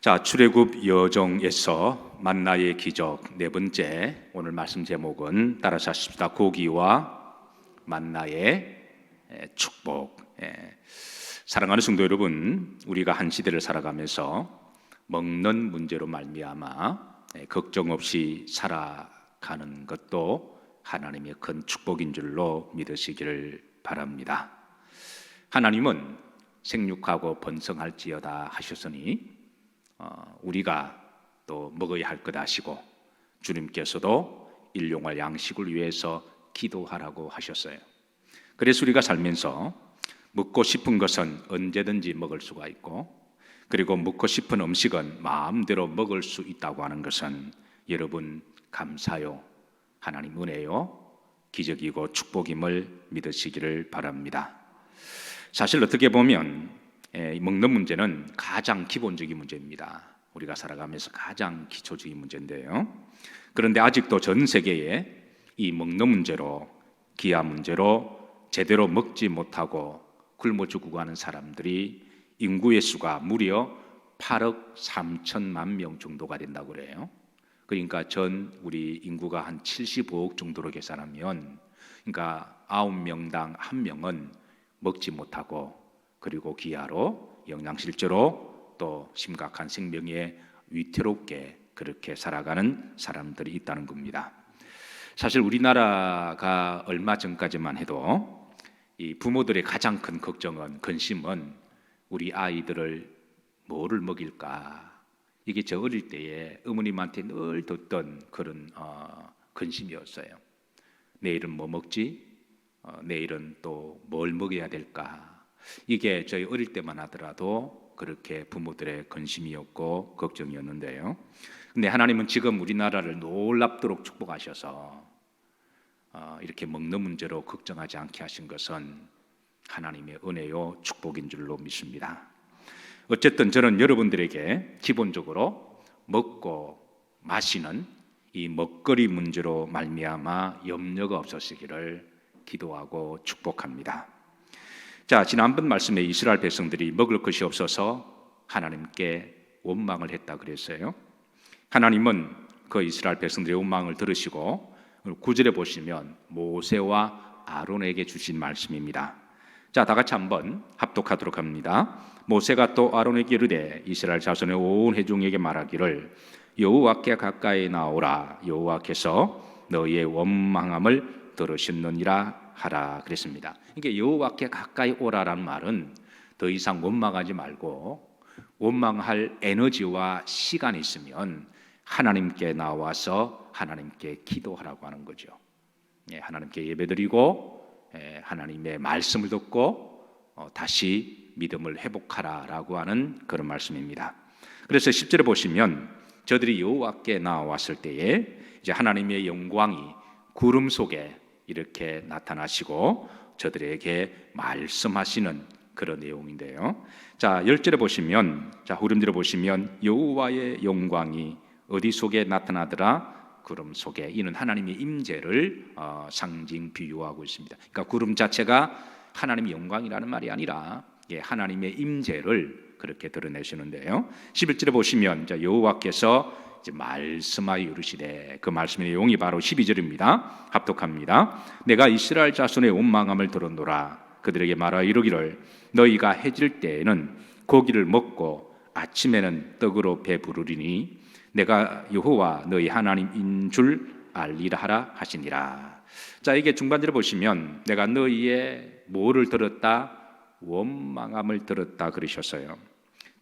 자, 출애굽 여정에서 만나의 기적 네 번째, 오늘 말씀 제목은 따라서 하십시다. 고기와 만나의 축복. 사랑하는 성도 여러분, 우리가 한 시대를 살아가면서 먹는 문제로 말미암아 걱정 없이 살아가는 것도 하나님의 큰 축복인 줄로 믿으시기를 바랍니다. 하나님은 생육하고 번성할지어다 하셨으니 우리가 또 먹어야 할 것 아시고, 주님께서도 일용할 양식을 위해서 기도하라고 하셨어요. 그래서 우리가 살면서 먹고 싶은 것은 언제든지 먹을 수가 있고, 그리고 먹고 싶은 음식은 마음대로 먹을 수 있다고 하는 것은 여러분 감사요, 하나님 은혜요, 기적이고 축복임을 믿으시기를 바랍니다. 사실 어떻게 보면 먹는 문제는 가장 기본적인 문제입니다. 우리가 살아가면서 가장 기초적인 문제인데요. 그런데 아직도 전 세계에 이 먹는 문제로, 기아 문제로 제대로 먹지 못하고 굶어 죽고 하는 사람들이 인구의 수가 무려 8억 3천만 명 정도가 된다고 그래요. 그러니까 전 우리 인구가 한 75억 정도로 계산하면, 그러니까 9명당 1명은 먹지 못하고, 그리고 기아로, 영양실조로, 또 심각한 생명에 위태롭게 그렇게 살아가는 사람들이 있다는 겁니다. 사실 우리나라가 얼마 전까지만 해도 이 부모들의 가장 큰 걱정은, 근심은 우리 아이들을 뭐를 먹일까, 이게 저 어릴 때에 어머님한테 늘 듣던 그런 근심이었어요. 내일은 뭐 먹지? 내일은 또 뭘 먹여야 될까? 이게 저희 어릴 때만 하더라도 그렇게 부모들의 근심이었고 걱정이었는데요. 근데 하나님은 지금 우리나라를 놀랍도록 축복하셔서 이렇게 먹는 문제로 걱정하지 않게 하신 것은 하나님의 은혜요, 축복인 줄로 믿습니다. 어쨌든 저는 여러분들에게 기본적으로 먹고 마시는 이 먹거리 문제로 말미암아 염려가 없으시기를 기도하고 축복합니다. 자, 지난번 말씀에 이스라엘 백성들이 먹을 것이 없어서 하나님께 원망을 했다 그랬어요. 하나님은 그 이스라엘 백성들의 원망을 들으시고 9절에 보시면 모세와 아론에게 주신 말씀입니다. 자, 다 같이 한번 합독하도록 합니다. 모세가 또 아론에게 이르되 이스라엘 자손의 온 회중에게 말하기를 여호와께 가까이 나오라, 여호와께서 너희의 원망함을 들으셨느니라 하라 그랬습니다. 그러니까 여호와께 가까이 오라라는 말은 더 이상 원망하지 말고, 원망할 에너지와 시간이 있으면 하나님께 나와서 하나님께 기도하라고 하는 거죠. 하나님께 예배드리고 하나님의 말씀을 듣고 다시 믿음을 회복하라라고 하는 그런 말씀입니다. 그래서 10절에 보시면 저들이 여호와께 나왔을 때에 이제 하나님의 영광이 구름 속에 이렇게 나타나시고 저들에게 말씀하시는 그런 내용인데요. 자, 10절에 보시면, 자, 후렴들에 보시면 여호와의 영광이 어디 속에 나타나더라? 구름 속에. 이는 하나님의 임재를 상징 비유하고 있습니다. 그러니까 구름 자체가 하나님의 영광이라는 말이 아니라 하나님의 임재를 그렇게 드러내시는데요. 11절에 보시면 자, 여호와께서 말씀하여 이르시되, 그 말씀의 내용이 바로 12절입니다. 합독합니다. 내가 이스라엘 자손의 원망함을 들었노라. 그들에게 말하여 이르기를 너희가 해질 때에는 고기를 먹고 아침에는 떡으로 배부르리니 내가 여호와 너희 하나님인 줄 알리라 하라 하시니라. 자, 이게 중반절에 보시면 내가 너희의 뭐를 들었다? 원망함을 들었다 그러셨어요.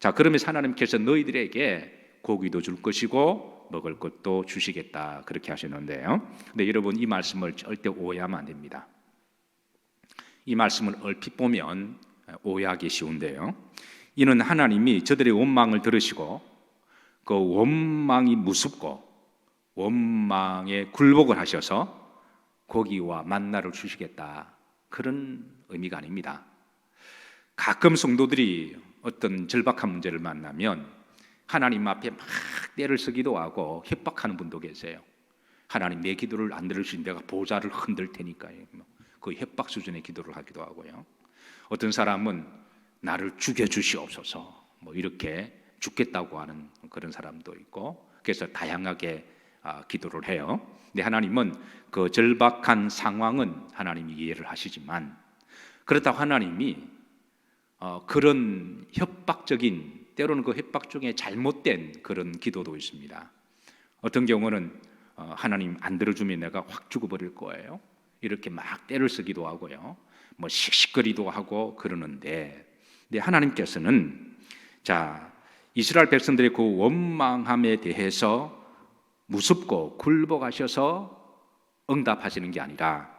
자, 그러면서 하나님께서 너희들에게 고기도 줄 것이고 먹을 것도 주시겠다 그렇게 하셨는데요. 근데 여러분, 이 말씀을 절대 오해하면 안 됩니다. 이 말씀을 얼핏 보면 오해하기 쉬운데요. 이는 하나님이 저들의 원망을 들으시고 그 원망이 무섭고 원망에 굴복을 하셔서 고기와 만나를 주시겠다, 그런 의미가 아닙니다. 가끔 성도들이 어떤 절박한 문제를 만나면 하나님 앞에 막 떼를 쓰기도 하고 협박하는 분도 계세요. 하나님, 내 기도를 안 들으시니 내가 보좌를 흔들 테니까요. 그 협박 수준의 기도를 하기도 하고요. 어떤 사람은 나를 죽여주시옵소서, 이렇게 죽겠다고 하는 그런 사람도 있고, 그래서 다양하게 기도를 해요. 근데 하나님은 그 절박한 상황은 하나님이 이해를 하시지만, 그렇다고 하나님이 그런 협박적인, 때로는 그 협박 중에 잘못된 그런 기도도 있습니다. 어떤 경우는 하나님 안 들어주면 내가 확 죽어버릴 거예요, 이렇게 막 때를 쓰기도 하고요, 뭐 씩씩거리도 하고 그러는데, 근데 하나님께서는 자, 이스라엘 백성들의 그 원망함에 대해서 무섭고 굴복하셔서 응답하시는 게 아니라,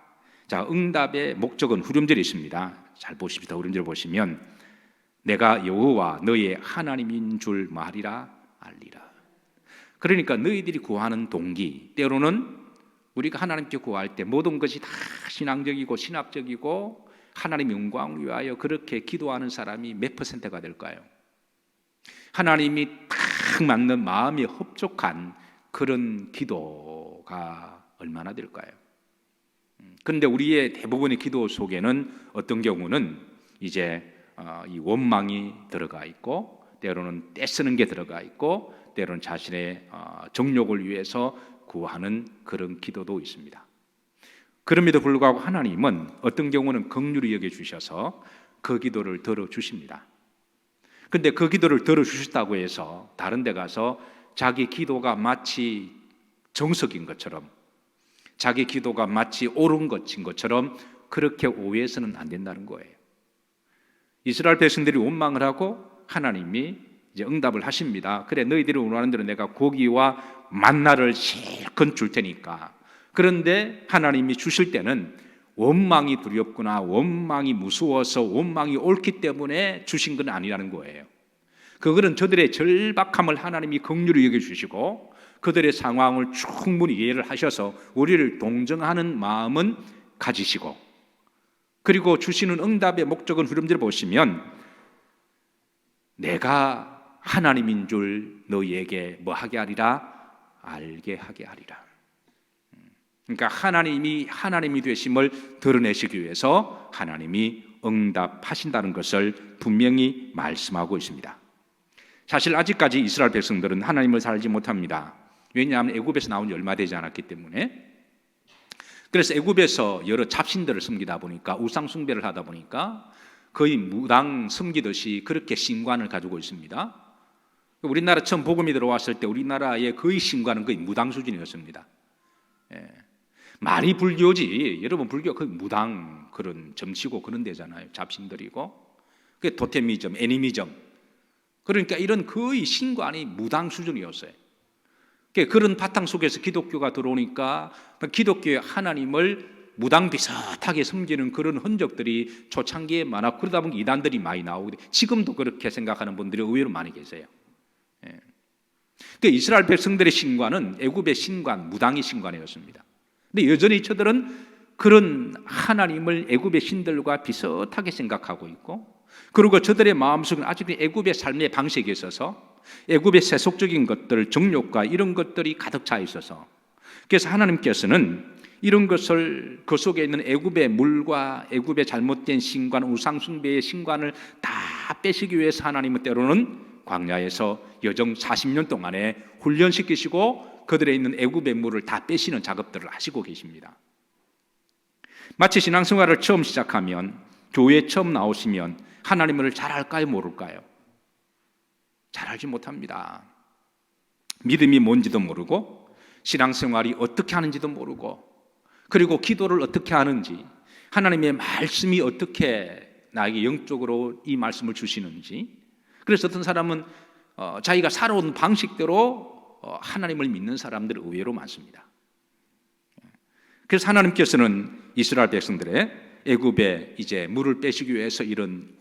자, 응답의 목적은 후렴절에 있습니다. 잘 보십시다. 후렴절 보시면 내가 여호와 너의 하나님인 줄 말이라 알리라. 그러니까 너희들이 구하는 동기, 때로는 우리가 하나님께 구할 때 모든 것이 다 신앙적이고 신학적이고 하나님 영광을 위하여 그렇게 기도하는 사람이 몇 %가 될까요? 하나님이 딱 맞는 마음이 흡족한 그런 기도가 얼마나 될까요? 그런데 우리의 대부분의 기도 속에는 어떤 경우는 이제 이 원망이 들어가 있고, 때로는 떼쓰는 게 들어가 있고, 때로는 자신의 정욕을 위해서 구하는 그런 기도도 있습니다. 그럼에도 불구하고 하나님은 어떤 경우는 긍휼히 여겨주셔서 그 기도를 들어주십니다. 그런데 그 기도를 들어주셨다고 해서 다른 데 가서 자기 기도가 마치 정석인 것처럼, 자기 기도가 마치 옳은 것인 것처럼 그렇게 오해해서는 안 된다는 거예요. 이스라엘 백성들이 원망을 하고 하나님이 이제 응답을 하십니다. 그래, 너희들이 원하는 대로 내가 고기와 만나를 실컷 줄 테니까. 그런데 하나님이 주실 때는 원망이 두렵구나, 원망이 무서워서, 원망이 옳기 때문에 주신 건 아니라는 거예요. 그거는 저들의 절박함을 하나님이 긍휼히 여겨주시고 그들의 상황을 충분히 이해를 하셔서 우리를 동정하는 마음은 가지시고, 그리고 주시는 응답의 목적은 후렴절 보시면 내가 하나님인 줄 너희에게 뭐 하게 하리라? 알게 하게 하리라. 그러니까 하나님이 되심을 드러내시기 위해서 하나님이 응답하신다는 것을 분명히 말씀하고 있습니다. 사실 아직까지 이스라엘 백성들은 하나님을 잘 알지 못합니다. 왜냐하면 애굽에서 나온 지 얼마 되지 않았기 때문에. 그래서 애굽에서 여러 잡신들을 섬기다 보니까, 우상 숭배를 하다 보니까 거의 무당 섬기듯이 그렇게 신관을 가지고 있습니다. 우리나라 처음 복음이 들어왔을 때 우리나라의 거의 신관은 거의 무당 수준이었습니다. 말이 불교지, 여러분 불교가 거의 무당, 그런 점치고 그런 데잖아요. 잡신들이고, 그게 토테미즘, 애니미즘. 그러니까 이런 거의 신관이 무당 수준이었어요. 그런 바탕 속에서 기독교가 들어오니까 기독교의 하나님을 무당 비슷하게 섬기는 그런 흔적들이 초창기에 많았고, 그러다 보니 이단들이 많이 나오고, 지금도 그렇게 생각하는 분들이 의외로 많이 계세요. 그러니까 이스라엘 백성들의 신관은 애굽의 신관, 무당의 신관이었습니다. 근데 여전히 저들은 그런 하나님을 애굽의 신들과 비슷하게 생각하고 있고, 그리고 저들의 마음속은 아직도 애굽의 삶의 방식에 있어서 애굽의 세속적인 것들, 정욕과 이런 것들이 가득 차 있어서, 그래서 하나님께서는 이런 것을, 그 속에 있는 애굽의 물과 애굽의 잘못된 신관, 우상 숭배의 신관을 다 빼시기 위해서 하나님은 때로는 광야에서 여정 40년 동안에 훈련시키시고 그들에 있는 애굽의 물을 다 빼시는 작업들을 하시고 계십니다. 마치 신앙생활을 처음 시작하면, 교회에 처음 나오시면 하나님을 잘 알까요, 모를까요? 잘 알지 못합니다. 믿음이 뭔지도 모르고, 신앙생활이 어떻게 하는지도 모르고, 그리고 기도를 어떻게 하는지, 하나님의 말씀이 어떻게 나에게 영적으로 이 말씀을 주시는지. 그래서 어떤 사람은 자기가 살아온 방식대로 하나님을 믿는 사람들이 의외로 많습니다. 그래서 하나님께서는 이스라엘 백성들의 애굽에 이제 물을 빼시기 위해서 이런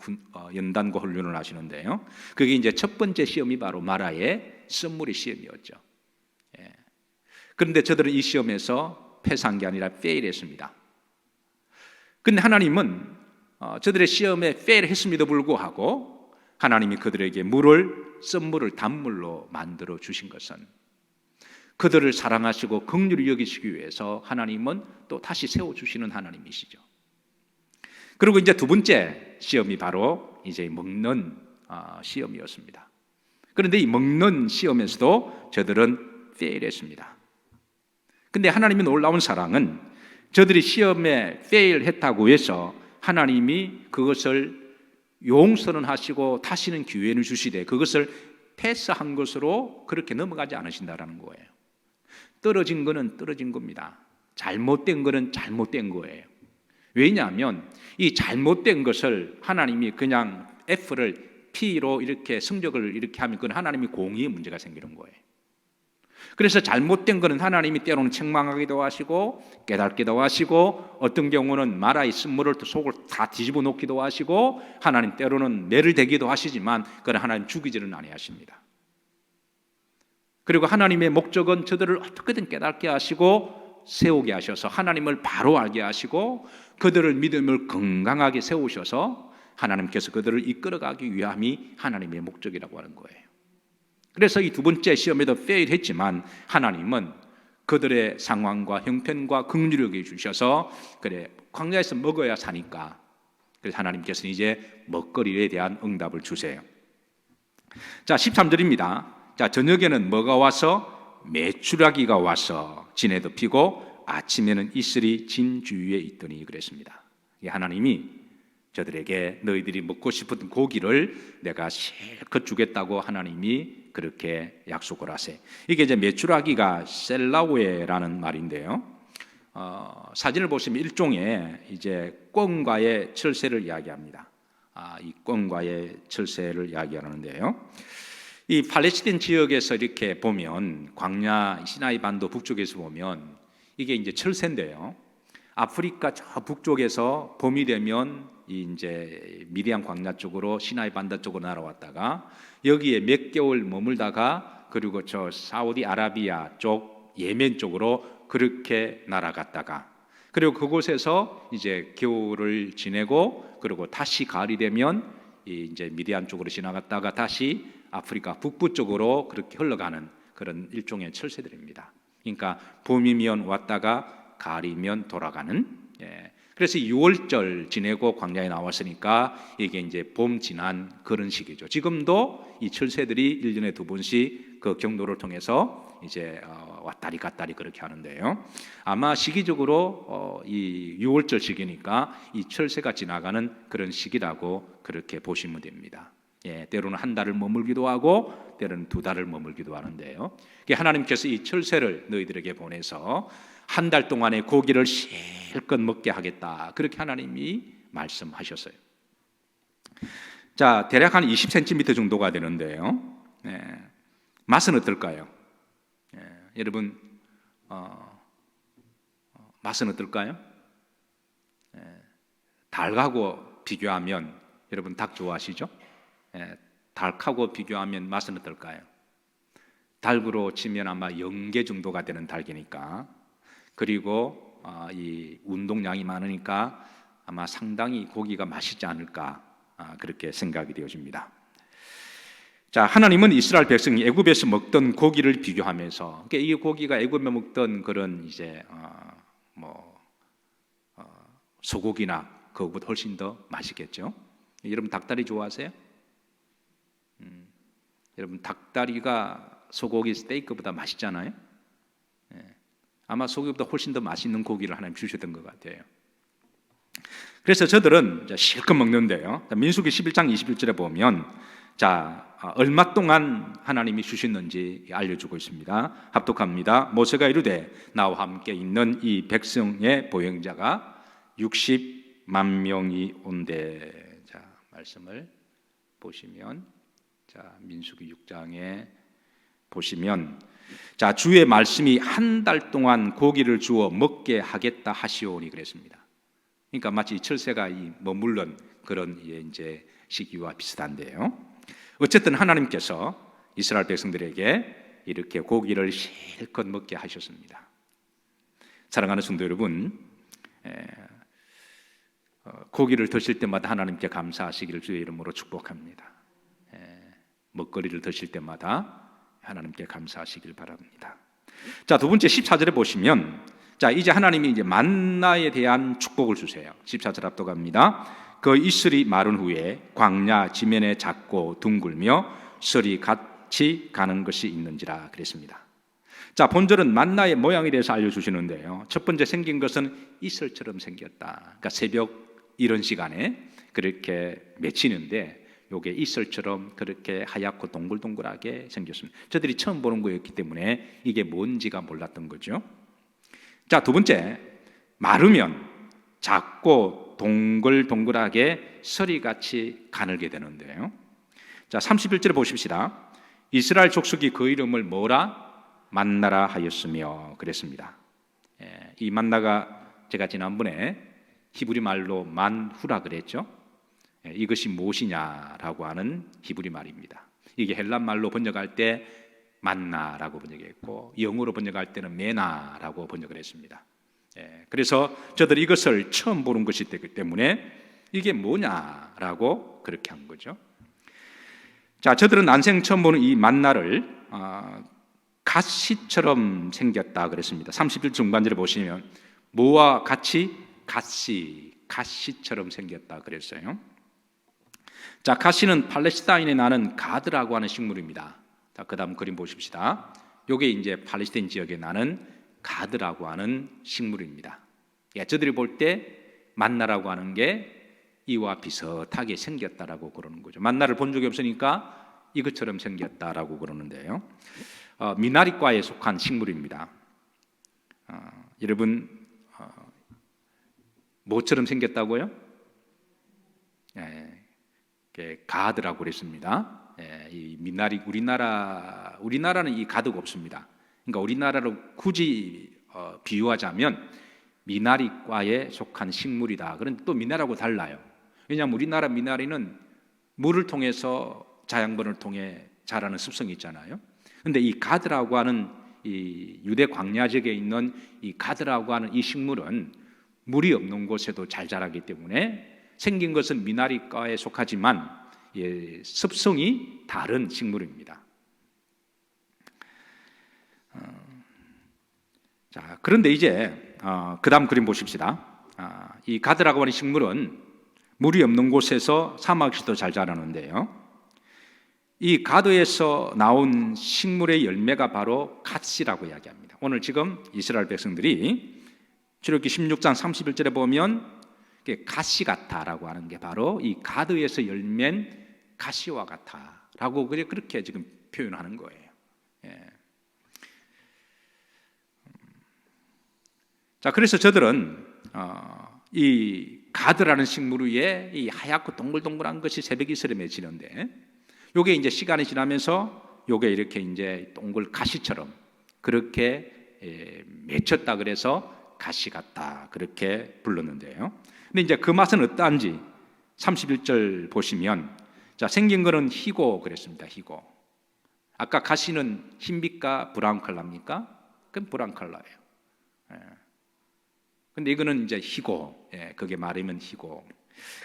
연단과 훈련을 하시는데요. 그게 이제 첫 번째 시험이 바로 마라의 썸물의 시험이었죠. 그런데 저들은 이 시험에서 패스한 게 아니라 페일했습니다. 그런데 하나님은 저들의 시험에 페일했음에도 불구하고 하나님이 그들에게 썸물을 단물로 만들어 주신 것은 그들을 사랑하시고 긍휼히 여기시기 위해서 하나님은 또 다시 세워주시는 하나님이시죠. 그리고 이제 두 번째 시험이 바로 이제 먹는 시험이었습니다. 그런데 이 먹는 시험에서도 저들은 페일했습니다. 근데 하나님의 놀라운 사랑은 저들이 시험에 페일했다고 해서 하나님이 그것을 용서는 하시고 다시는 기회를 주시되 그것을 패스한 것으로 그렇게 넘어가지 않으신다라는 거예요. 떨어진 거는 떨어진 겁니다. 잘못된 거는 잘못된 거예요. 왜냐하면 이 잘못된 것을 하나님이 그냥 F를 P로 이렇게 성적을 이렇게 하면 그건 하나님이 공의의 문제가 생기는 거예요. 그래서 잘못된 거는 하나님이 때로는 책망하기도 하시고 깨닫기도 하시고 어떤 경우는 마라의 쓴물을 속을 다 뒤집어 놓기도 하시고 하나님 때로는 매를 대기도 하시지만 그건 하나님 죽이지는 아니하십니다. 그리고 하나님의 목적은 저들을 어떻게든 깨닫게 하시고 세우게 하셔서 하나님을 바로 알게 하시고 그들을 믿음을 건강하게 세우셔서 하나님께서 그들을 이끌어가기 위함이 하나님의 목적이라고 하는 거예요. 그래서 이 두 번째 시험에도 페일했지만 하나님은 그들의 상황과 형편과 긍휼하게 주셔서 그래 광야에서 먹어야 사니까 그래서 하나님께서는 이제 먹거리에 대한 응답을 주세요. 자 13절입니다. 자 저녁에는 뭐가 와서 메추라기가 와서 진에도 피고 아침에는 이슬이 진 주위에 있더니 그랬습니다. 하나님이 저들에게 너희들이 먹고 싶은 고기를 내가 실컷 주겠다고 하나님이 그렇게 약속을 하세요. 이게 이제 메추라기가 셀라웨라는 말인데요. 사진을 보시면 일종의 이제 꿩과의 철새를 이야기합니다. 이 꿩과의 철새를 이야기하는데요. 이 팔레스틴 지역에서 이렇게 보면 광야 시나이 반도 북쪽에서 보면 이게 이제 철새인데요. 아프리카 저 북쪽에서 봄이 되면 이제 미디안 광야 쪽으로 시나이 반도 쪽으로 날아왔다가 여기에 몇 개월 머물다가 그리고 저 사우디아라비아 쪽 예멘 쪽으로 그렇게 날아갔다가 그리고 그곳에서 이제 겨울을 지내고 그리고 다시 가을이 되면 이제 미디안 쪽으로 지나갔다가 다시 아프리카 북부 쪽으로 그렇게 흘러가는 그런 일종의 철새들입니다. 그러니까 봄이면 왔다가 가을이면 돌아가는. 그래서 6월절 지내고 광야에 나왔으니까 이게 이제 봄 지난 그런 시기죠. 지금도 이 철새들이 1년에 2번씩 그 경로를 통해서 이제 왔다리 갔다리 그렇게 하는데요. 아마 시기적으로 이 6월절 시기니까 이 철새가 지나가는 그런 시기라고 그렇게 보시면 됩니다. 때로는 한 달을 머물기도 하고 때로는 2달을 머물기도 하는데요. 하나님께서 이 철새를 너희들에게 보내서 한 달 동안의 고기를 실컷 먹게 하겠다. 그렇게 하나님이 말씀하셨어요. 자, 대략 한 20cm 정도가 되는데요. 맛은 어떨까요? 여러분, 맛은 어떨까요? 닭하고 비교하면 여러분 닭 좋아하시죠? 닭하고 비교하면 맛은 어떨까요? 닭으로 치면 아마 0개 정도가 되는 닭이니까 그리고 이 운동량이 많으니까 아마 상당히 고기가 맛있지 않을까 그렇게 생각이 되어집니다. 자, 하나님은 이스라엘 백성이 애굽에서 먹던 고기를 비교하면서 이 고기가 애굽에 먹던 그런 이제 소고기나 그것보다 훨씬 더 맛있겠죠. 여러분 닭다리 좋아하세요? 여러분 닭다리가 소고기 스테이크보다 맛있잖아요. 아마 소고기보다 훨씬 더 맛있는 고기를 하나님 주셨던 것 같아요. 그래서 저들은 실컷 먹는데요. 민수기 11장 21절에 보면 자 얼마 동안 하나님이 주셨는지 알려주고 있습니다. 합독합니다. 모세가 이르되 나와 함께 있는 이 백성의 보행자가 60만 명이 온대. 자 말씀을 보시면 자 민수기 6장에 보시면 자 주의 말씀이 한 달 동안 고기를 주어 먹게 하겠다 하시오니 그랬습니다. 그러니까 마치 철새가 머물른 그런 이제 시기와 비슷한데요. 어쨌든 하나님께서 이스라엘 백성들에게 이렇게 고기를 실컷 먹게 하셨습니다. 사랑하는 성도 여러분, 고기를 드실 때마다 하나님께 감사하시기를 주의 이름으로 축복합니다. 먹거리를 드실 때마다 하나님께 감사하시길 바랍니다. 자, 두 번째 14절에 보시면 자, 이제 하나님이 이제 만나에 대한 축복을 주세요. 14절 합독합니다. 그 이슬이 마른 후에 광야 지면에 작고 둥글며 썰이 갓 같이 가는 것이 있는지라 그랬습니다. 자, 본절은 만나의 모양에 대해서 알려주시는데요. 첫 번째 생긴 것은 이슬처럼 생겼다. 그러니까 새벽 이런 시간에 그렇게 맺히는데 요게 이슬처럼 그렇게 하얗고 동글동글하게 생겼습니다. 저들이 처음 보는 거였기 때문에 이게 뭔지가 몰랐던 거죠. 자, 두 번째, 마르면 작고 동글동글하게 서리같이 가늘게 되는데요. 자, 31절에 보십시다. 이스라엘 족속이 그 이름을 뭐라? 만나라 하였으며 그랬습니다. 이 만나가 제가 지난번에 히브리 말로 만후라 그랬죠. 이것이 무엇이냐라고 하는 히브리 말입니다. 이게 헬란 말로 번역할 때 만나라고 번역했고 영어로 번역할 때는 메나라고 번역을 했습니다. 그래서 저들이 이것을 처음 보는 것이 되기 때문에 이게 뭐냐라고 그렇게 한 거죠. 자, 저들은 난생 처음 보는 이 만나를 가시처럼 생겼다 그랬습니다. 31 중반절에 보시면 뭐와 같이? 가시처럼 생겼다 그랬어요. 자, 가시는 팔레스타인에 나는 가드라고 하는 식물입니다. 자, 그다음 그림 보십시다. 요게 이제 팔레스타인 지역에 나는 가드라고 하는 식물입니다. 저들이 볼 때 만나라고 하는 게 이와 비슷하게 생겼다라고 그러는 거죠. 만나를 본 적이 없으니까 이것처럼 생겼다라고 그러는데요. 미나리과에 속한 식물입니다. 여러분 뭐처럼 생겼다고요? 가드라고 그랬습니다. 이 미나리 우리나라는 이 가드가 없습니다. 그러니까 우리나라로 굳이 비유하자면 미나리과에 속한 식물이다. 그런데 또 미나리하고 달라요. 왜냐하면 우리나라 미나리는 물을 통해서 자양분을 통해 자라는 습성이 있잖아요. 그런데 이 가드라고 하는 이 유대 광야 지역에 있는 이 가드라고 하는 이 식물은 물이 없는 곳에도 잘 자라기 때문에 생긴 것은 미나리과에 속하지만 습성이 다른 식물입니다. 자, 그런데 이제 그 다음 그림 보십시다. 이 가드라고 하는 식물은 물이 없는 곳에서 사막에서도 잘 자라는데요. 이 가드에서 나온 식물의 열매가 바로 갓시라고 이야기합니다. 오늘 지금 이스라엘 백성들이 출애굽기 16장 31절에 보면 가시 같아라고 하는 게 바로 이 가드에서 열맨 가시와 같아라고 그렇게 지금 표현하는 거예요. 자, 그래서 저들은 이 가드라는 식물 위에 이 하얗고 동글동글한 것이 새벽 이슬에 맺히는데, 요게 이제 시간이 지나면서 요게 이렇게 이제 동글 가시처럼 그렇게 맺혔다 그래서 가시 같다 그렇게 불렀는데요. 근데 이제 그 맛은 어떠한지 31절 보시면, 자, 생긴 거는 희고 그랬습니다. 희고. 아까 가시는 흰빛과 브라운 컬러입니까? 그럼 브라운 컬러예요. 근데 이거는 이제 희고, 그게 말이면 희고.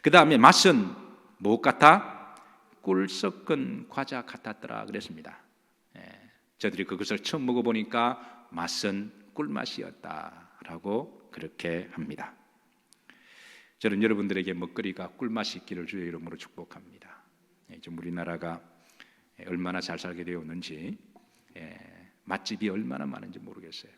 그 다음에 맛은 무엇 같아? 꿀 섞은 과자 같았더라 그랬습니다. 저들이 그것을 처음 먹어보니까 맛은 꿀맛이었다라고 그렇게 합니다. 저는 여러분들에게 먹거리가 꿀맛이 있기를 주의 이름으로 축복합니다. 좀 우리나라가 얼마나 잘 살게 되었는지, 맛집이 얼마나 많은지 모르겠어요.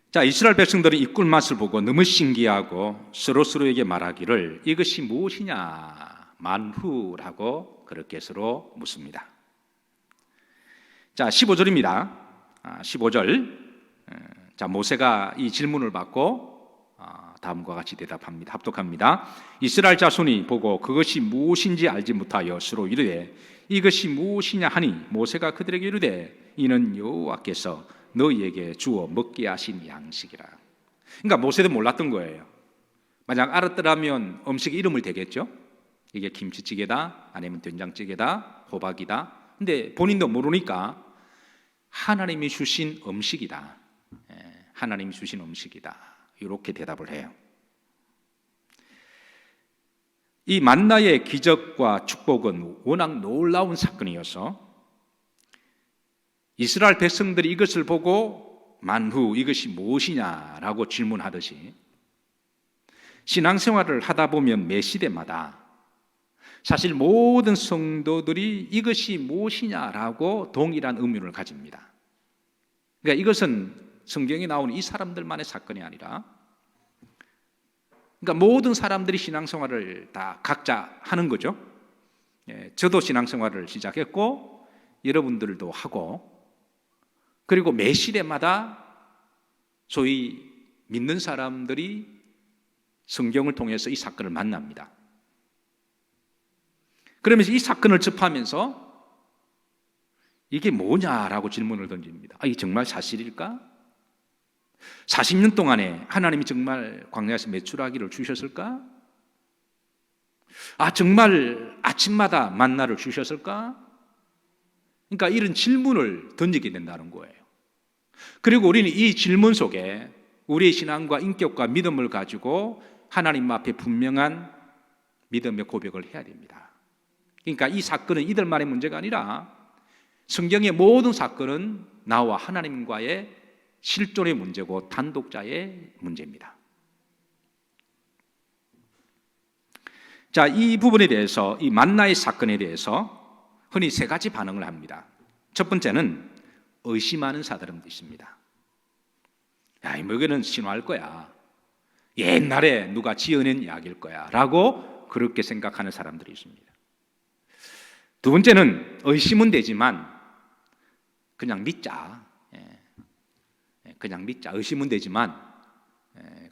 자, 이스라엘 백성들이 이 꿀맛을 보고 너무 신기하고 서로에게 말하기를 이것이 무엇이냐 만후라고 그렇게 서로 묻습니다. 자, 15절입니다. 15절. 자, 모세가 이 질문을 받고 다음과 같이 대답합니다. 합독합니다. 이스라엘 자손이 보고 그것이 무엇인지 알지 못하여 서로 이르되 이것이 무엇이냐 하니 모세가 그들에게 이르되 이는 여호와께서 너희에게 주어 먹게 하신 양식이라. 그러니까 모세도 몰랐던 거예요. 만약 알았더라면 음식 이름을 대겠죠. 이게 김치찌개다, 아니면 된장찌개다, 호박이다. 근데 본인도 모르니까 하나님이 주신 음식이다. 하나님이 주신 음식이다. 이렇게 대답을 해요. 이 만나의 기적과 축복은 워낙 놀라운 사건이어서 이스라엘 백성들이 이것을 보고 만후 이것이 무엇이냐라고 질문하듯이 신앙생활을 하다 보면 매 시대마다 사실 모든 성도들이 이것이 무엇이냐라고 동일한 의문을 가집니다. 그러니까 이것은 성경에 나오는 이 사람들만의 사건이 아니라, 그러니까 모든 사람들이 신앙생활을 다 각자 하는 거죠. 저도 신앙생활을 시작했고 여러분들도 하고, 그리고 매 시대마다 소위 믿는 사람들이 성경을 통해서 이 사건을 만납니다. 그러면서 이 사건을 접하면서 이게 뭐냐라고 질문을 던집니다. 이게 정말 사실일까? 40년 동안에 하나님이 정말 광야에서 메추라기를 주셨을까? 정말 아침마다 만나를 주셨을까? 그러니까 이런 질문을 던지게 된다는 거예요. 그리고 우리는 이 질문 속에 우리의 신앙과 인격과 믿음을 가지고 하나님 앞에 분명한 믿음의 고백을 해야 됩니다. 그러니까 이 사건은 이들만의 문제가 아니라 성경의 모든 사건은 나와 하나님과의 실존의 문제고 단독자의 문제입니다. 자, 이 부분에 대해서, 이 만나의 사건에 대해서 흔히 세 가지 반응을 합니다. 첫 번째는 의심하는 사람들이 있습니다. 이거는 신화일 거야, 옛날에 누가 지어낸 이야기일 거야 라고 그렇게 생각하는 사람들이 있습니다. 두 번째는 의심은 되지만 그냥 믿자. 그냥 믿자. 의심은 되지만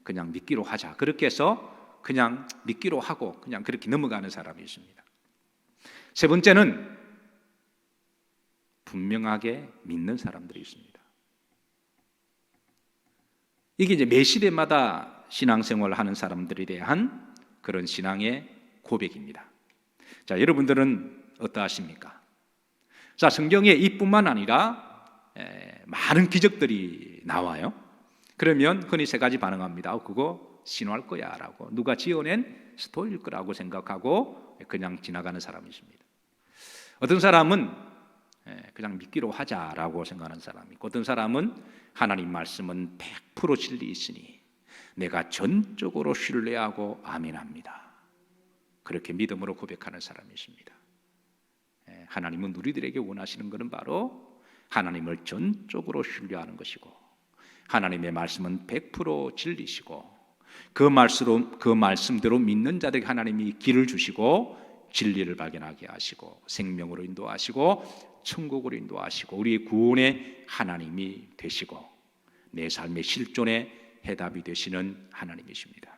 그냥 믿기로 하자. 그렇게 해서 그냥 믿기로 하고 그냥 그렇게 넘어가는 사람이 있습니다. 세 번째는 분명하게 믿는 사람들이 있습니다. 이게 이제 매 시대마다 신앙생활을 하는 사람들에 대한 그런 신앙의 고백입니다. 자, 여러분들은 어떠하십니까? 자, 성경에 이뿐만 아니라 많은 기적들이 나와요. 그러면 흔히 세 가지 반응합니다. 그거 신화일 거야 라고, 누가 지어낸 스토리일 거라고 생각하고 그냥 지나가는 사람이 있습니다. 어떤 사람은 그냥 믿기로 하자라고 생각하는 사람이 있고, 어떤 사람은 하나님 말씀은 100% 진리 있으니 내가 전적으로 신뢰하고 아멘합니다. 그렇게 믿음으로 고백하는 사람이 있습니다. 하나님은 우리들에게 원하시는 것은 바로 하나님을 전적으로 신뢰하는 것이고, 하나님의 말씀은 100% 진리시고, 그 말씀대로 믿는 자들에게 하나님이 길을 주시고 진리를 발견하게 하시고 생명으로 인도하시고 천국으로 인도하시고 우리의 구원의 하나님이 되시고 내 삶의 실존의 해답이 되시는 하나님이십니다.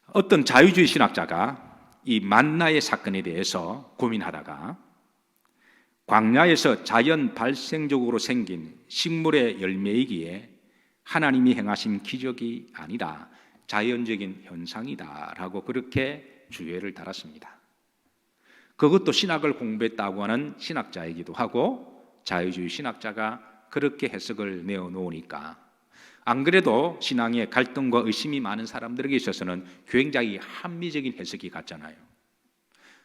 어떤 자유주의 신학자가 이 만나의 사건에 대해서 고민하다가 광야에서 자연 발생적으로 생긴 식물의 열매이기에 하나님이 행하신 기적이 아니라 자연적인 현상이다라고 그렇게 주의를 달았습니다. 그것도 신학을 공부했다고 하는 신학자이기도 하고 자유주의 신학자가 그렇게 해석을 내어놓으니까 안 그래도 신앙에 갈등과 의심이 많은 사람들에게 있어서는 굉장히 합리적인 해석이 같잖아요.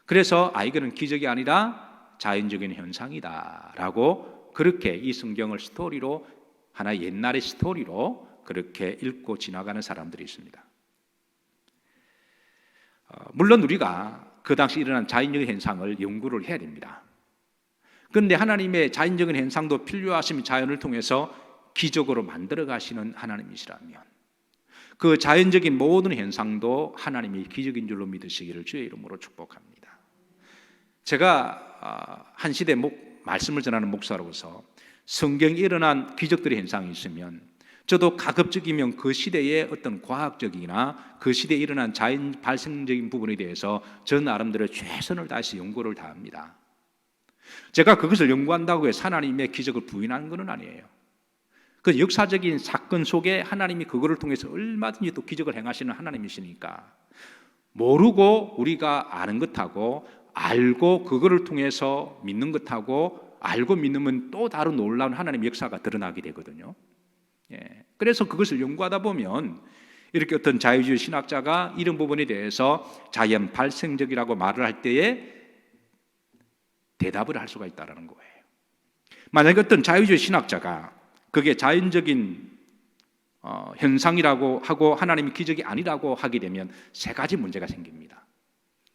그래서 이거는 기적이 아니라 자연적인 현상이다라고 그렇게 이 성경을 스토리로, 하나의 옛날의 스토리로 그렇게 읽고 지나가는 사람들이 있습니다. 물론 우리가 그 당시 일어난 자연적인 현상을 연구를 해야 됩니다. 그런데 하나님의 자연적인 현상도 필요하시면 자연을 통해서 기적으로 만들어 가시는 하나님이시라면 그 자연적인 모든 현상도 하나님이 기적인 줄로 믿으시기를 주의 이름으로 축복합니다. 제가 한 시대 말씀을 전하는 목사로서 성경에 일어난 기적들의 현상이 있으면 저도 가급적이면 그 시대의 어떤 과학적이나 그 시대에 일어난 자연 발생적인 부분에 대해서 저 나름대로 최선을 다해서 연구를 다합니다. 제가 그것을 연구한다고 해서 하나님의 기적을 부인하는 것은 아니에요. 그 역사적인 사건 속에 하나님이 그거를 통해서 얼마든지 또 기적을 행하시는 하나님이시니까 모르고 우리가 아는 것하고 알고 그거를 통해서 믿는 것하고 알고 믿으면 또 다른 놀라운 하나님의 역사가 드러나게 되거든요. 그래서 그것을 연구하다 보면 이렇게 어떤 자유주의 신학자가 이런 부분에 대해서 자연 발생적이라고 말을 할 때에 대답을 할 수가 있다는 거예요. 만약에 어떤 자유주의 신학자가 그게 자연적인 현상이라고 하고 하나님의 기적이 아니라고 하게 되면 세 가지 문제가 생깁니다.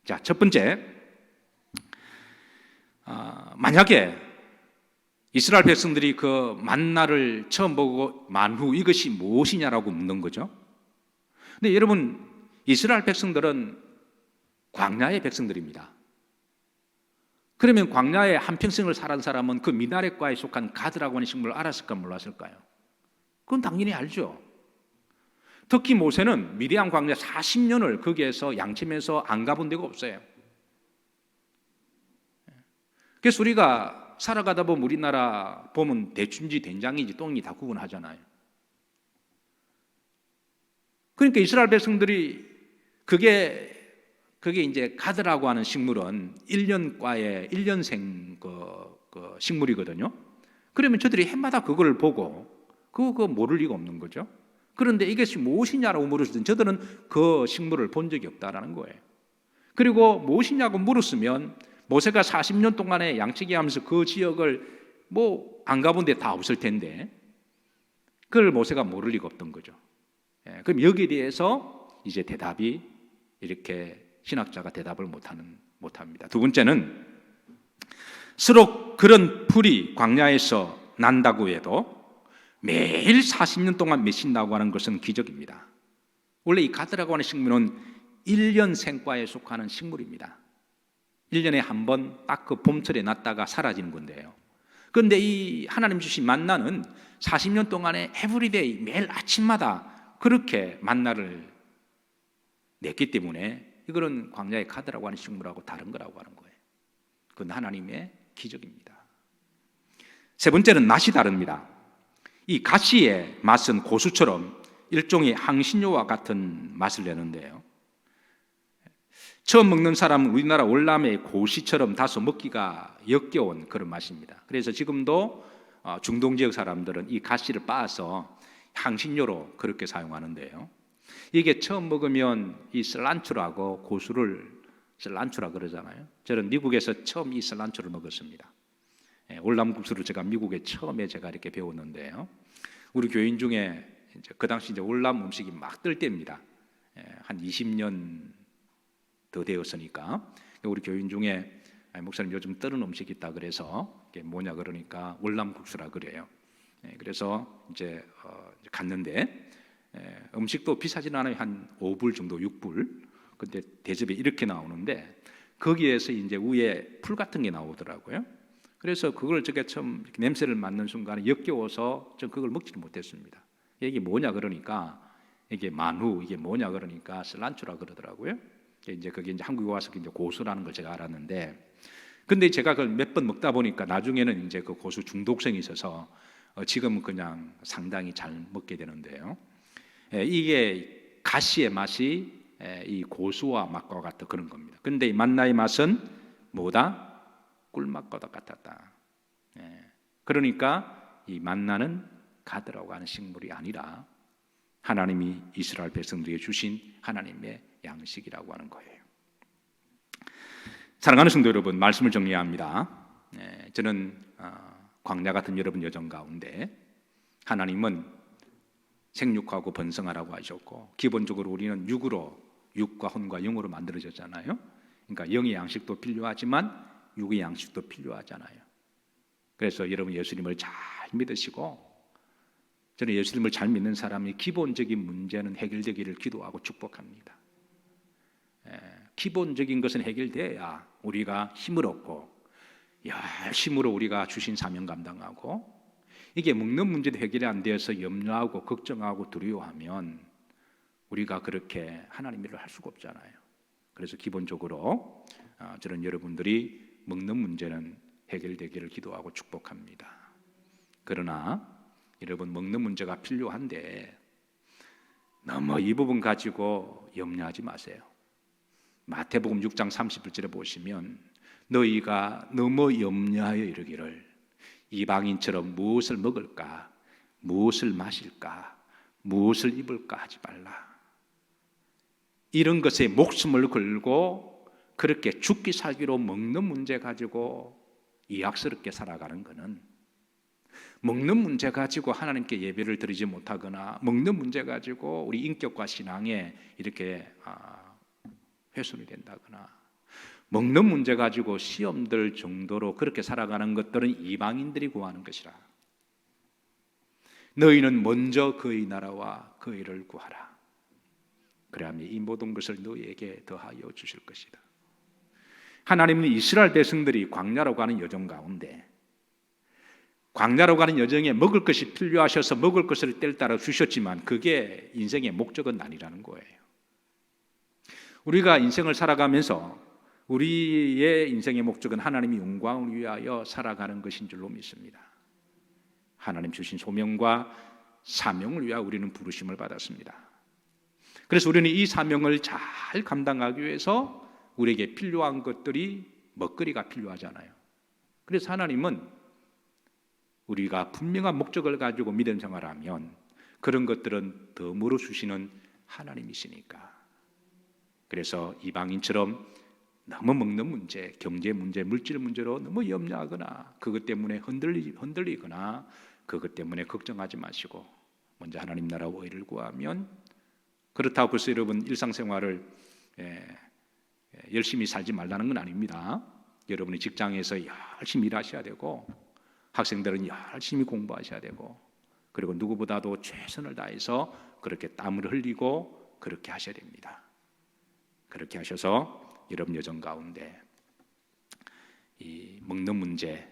자, 첫 번째, 만약에 이스라엘 백성들이 그 만나를 처음 보고 만후 이것이 무엇이냐라고 묻는 거죠. 근데 여러분, 이스라엘 백성들은 광야의 백성들입니다. 그러면 광야에 한평생을 살은 사람은 그 미나렛과에 속한 가드라고 하는 식물을 알았을까 몰랐을까요? 그건 당연히 알죠. 특히 모세는 미디안 광야 40년을 거기에서 양치면서 안 가본 데가 없어요. 그래서 우리가 살아가다 보면 우리나라 보면 대춘지 된장인지 똥인지 다 구분하잖아요. 그러니까 이스라엘 백성들이 그게 이제 가드라고 하는 식물은 1년과의 1년생 그 식물이거든요. 그러면 저들이 해마다 그걸 보고 그거 모를 리가 없는 거죠. 그런데 이것이 무엇이냐라고 물었을 때 저들은 그 식물을 본 적이 없다라는 거예요. 그리고 무엇이냐고 물었으면 모세가 40년 동안에 양치기 하면서 그 지역을 뭐 안 가본 데 다 없을 텐데 그걸 모세가 모를 리가 없던 거죠. 그럼 여기에 대해서 이제 대답이 이렇게 신학자가 대답을 못합니다. 두 번째는 서로 그런 풀이 광야에서 난다고 해도 매일 40년 동안 맺힌다고 하는 것은 기적입니다. 원래 이 가드라고 하는 식물은 1년 생과에 속하는 식물입니다. 1년에 한 번 딱 그 봄철에 났다가 사라지는 건데요. 그런데 이 하나님 주신 만나는 40년 동안에 에브리데이 매일 아침마다 그렇게 만나를 냈기 때문에 이거는 광야의 가드라고 하는 식물하고 다른 거라고 하는 거예요. 그건 하나님의 기적입니다. 세 번째는 맛이 다릅니다. 이 가시의 맛은 고수처럼 일종의 향신료와 같은 맛을 내는데요. 처음 먹는 사람은 우리나라 월남의 고시처럼 다소 먹기가 역겨운 그런 맛입니다. 그래서 지금도 중동 지역 사람들은 이 가시를 빻아서 향신료로 그렇게 사용하는데요. 이게 처음 먹으면 이 슬란추라고 고수를 슬란추라 그러잖아요. 저는 미국에서 처음 이 슬란추를 먹었습니다. 월남국수를 제가 미국에 처음에 제가 이렇게 배웠는데요. 우리 교인 중에 이제 그 당시 이제 월남 음식이 막 뜰 때입니다. 한 20년 더 되었으니까 우리 교인 중에 목사님 요즘 뜨는 음식이 있다 그래서 이게 뭐냐 그러니까 월남국수라 그래요. 그래서 이제 갔는데 음식도 비싸지는 않아요. 한 5불 정도, 6불. 근데 대접에 이렇게 나오는데 거기에서 이제 위에 풀 같은 게 나오더라고요. 그래서 그걸 제가 처음 냄새를 맡는 순간에 역겨워서 전 그걸 먹지를 못했습니다. 이게 뭐냐 그러니까 이게 만후, 이게 뭐냐 그러니까 슬란추라 그러더라고요. 이제 그게 이제 한국에 와서 이제 고수라는 걸 제가 알았는데, 근데 제가 그걸 몇 번 먹다 보니까 나중에는 이제 그 고수 중독성이 있어서 지금은 그냥 상당히 잘 먹게 되는데요. 이게 가시의 맛이 이 고수와 맛과 같은 그런 겁니다. 그런데 이 만나의 맛은 뭐다? 꿀맛과 같았다. 그러니까 이 만나는 가드라고 하는 식물이 아니라 하나님이 이스라엘 백성들에게 주신 하나님의 양식이라고 하는 거예요. 사랑하는 성도 여러분, 말씀을 정리합니다. 저는 광야 같은 여러분 여정 가운데 하나님은 생육하고 번성하라고 하셨고, 기본적으로 우리는 육과 혼과 영으로 만들어졌잖아요. 그러니까 영의 양식도 필요하지만 육의 양식도 필요하잖아요. 그래서 여러분 예수님을 잘 믿으시고, 저는 예수님을 잘 믿는 사람이 기본적인 문제는 해결되기를 기도하고 축복합니다. 기본적인 것은 해결돼야 우리가 힘을 얻고 열심으로 우리가 주신 사명 감당하고, 이게 먹는 문제도 해결이 안 되어서 염려하고 걱정하고 두려워하면 우리가 그렇게 하나님 일을 할 수가 없잖아요. 그래서 기본적으로 저는 여러분들이 먹는 문제는 해결되기를 기도하고 축복합니다. 그러나 여러분 먹는 문제가 필요한데 너무 이 부분 가지고 염려하지 마세요. 마태복음 6장 31절에 보시면 너희가 너무 염려하여 이르기를 이방인처럼 무엇을 먹을까, 무엇을 마실까, 무엇을 입을까 하지 말라. 이런 것에 목숨을 걸고 그렇게 죽기 살기로 먹는 문제 가지고 이악스럽게 살아가는 것은, 먹는 문제 가지고 하나님께 예배를 드리지 못하거나 먹는 문제 가지고 우리 인격과 신앙에 이렇게 훼손이 된다거나 먹는 문제 가지고 시험 들 정도로 그렇게 살아가는 것들은 이방인들이 구하는 것이라. 너희는 먼저 그의 나라와 그의를 구하라. 그래야만 이 모든 것을 너희에게 더하여 주실 것이다. 하나님은 이스라엘 백성들이 광야로 가는 여정 가운데, 광야로 가는 여정에 먹을 것이 필요하셔서 먹을 것을 때를 따라 주셨지만 그게 인생의 목적은 아니라는 거예요. 우리가 인생을 살아가면서 우리의 인생의 목적은 하나님의 영광을 위하여 살아가는 것인 줄로 믿습니다. 하나님 주신 소명과 사명을 위하여 우리는 부르심을 받았습니다. 그래서 우리는 이 사명을 잘 감당하기 위해서 우리에게 필요한 것들이 먹거리가 필요하잖아요. 그래서 하나님은 우리가 분명한 목적을 가지고 믿음 생활하면 그런 것들은 덤으로 주시는 하나님이시니까. 그래서 이방인처럼 너무 먹는 문제, 경제 문제, 물질 문제로 너무 염려하거나 그것 때문에 흔들리거나 그것 때문에 걱정하지 마시고 먼저 하나님 나라와 의를 구하면, 그렇다고 벌써 여러분 일상생활을 열심히 살지 말라는 건 아닙니다. 여러분이 직장에서 열심히 일하셔야 되고 학생들은 열심히 공부하셔야 되고 그리고 누구보다도 최선을 다해서 그렇게 땀을 흘리고 그렇게 하셔야 됩니다. 그렇게 하셔서 여러분 여정 가운데 이 먹는 문제,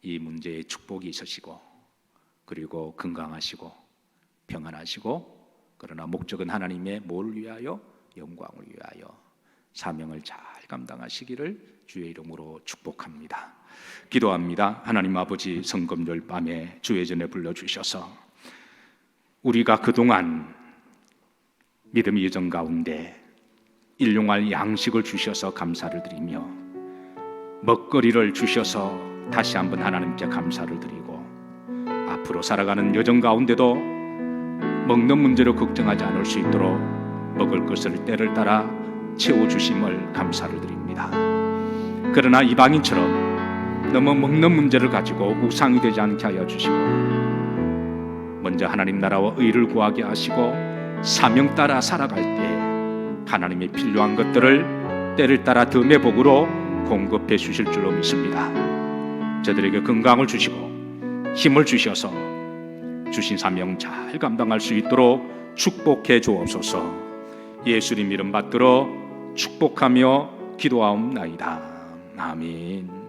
이 문제에 축복이 있으시고 그리고 건강하시고 평안하시고, 그러나 목적은 하나님의 뭘 위하여? 영광을 위하여 사명을 잘 감당하시기를 주의 이름으로 축복합니다. 기도합니다. 하나님 아버지, 성금요일 밤에 주의 전에 불러주셔서 우리가 그동안 믿음의 여정 가운데 일용할 양식을 주셔서 감사를 드리며 먹거리를 주셔서 다시 한번 하나님께 감사를 드리고 앞으로 살아가는 여정 가운데도 먹는 문제로 걱정하지 않을 수 있도록 먹을 것을 때를 따라 채워주심을 감사를 드립니다. 그러나 이방인처럼 너무 먹는 문제를 가지고 우상이 되지 않게 하여 주시고 먼저 하나님 나라와 의를 구하게 하시고 사명 따라 살아갈 때 하나님의 필요한 것들을 때를 따라 덤의 복으로 공급해 주실 줄로 믿습니다. 저들에게 건강을 주시고 힘을 주셔서 주신 사명 잘 감당할 수 있도록 축복해 주옵소서. 예수님 이름 받들어 축복하며 기도하옵나이다. 아멘.